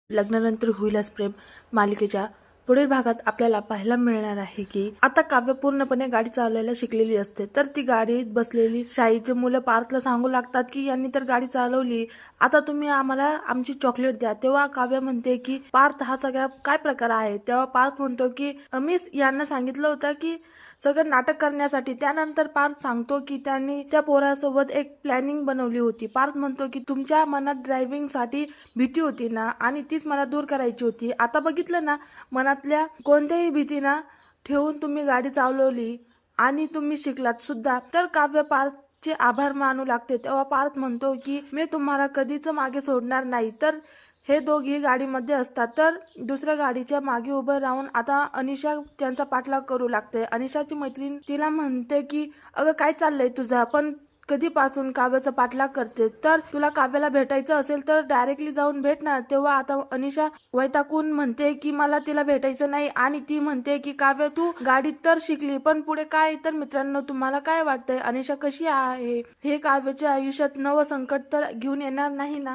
लग्नानंतर होईलच प्रेम मालिकेच्या पुढील भागात आपल्याला पाहायला मिळणार आहे की आता काव्य पूर्णपणे गाडी चालवायला शिकलेली असते, तर ती गाडीत बसलेली शाहीची मुलं पार्थला सांगू लागतात की यांनी तर गाडी चालवली, आता तुम्ही आम्हाला आमची चॉकलेट द्या. तेव्हा काव्य म्हणते की पार्थ हा सगळा काय प्रकार आहे. तेव्हा पार्थ म्हणतो की मीच यांना सांगितलं होतं की सगळं नाटक करण्यासाठी. त्यानंतर पार्थ सांगतो की त्यांनी त्या पोरासोबत एक प्लॅनिंग बनवली होती. पार्थ म्हणतो की तुमच्या मनात ड्रायव्हिंग साठी भीती होती ना, आणि तीच मला दूर करायची होती. आता बघितलं ना, मनातल्या कोणत्याही भीतीना ठेवून तुम्ही गाडी चालवली आणि तुम्ही शिकलात सुद्धा. तर काव्य पार्थचे आभार मानू लागते. तेव्हा पार्थ म्हणतो की मी तुम्हाला कधीच मागे सोडणार नाही. तर हे दोघी गाडीमध्ये असतात, तर दुसऱ्या गाडीच्या मागे उभं राहून आता अनिशा त्यांचा पाठलाग करू लागते. अनिशाची मैत्रीण तिला म्हणते की अगं काय चाललंय तुझं, पण कधीपासून काव्याचा पाठलाग करते, तर तुला काव्याला भेटायचं असेल तर डायरेक्टली जाऊन भेट ना. तेव्हा आता अनिशा वैतागून म्हणते की मला तिला भेटायचं नाही, आणि ती म्हणते की काव्य तू गाडीत तर शिकली पण पुढे काय. तर मित्रांनो, तुम्हाला काय वाटतंय, अनिशा कशी आहे, हे काव्याच्या आयुष्यात नवं संकट तर घेऊन येणार नाही ना?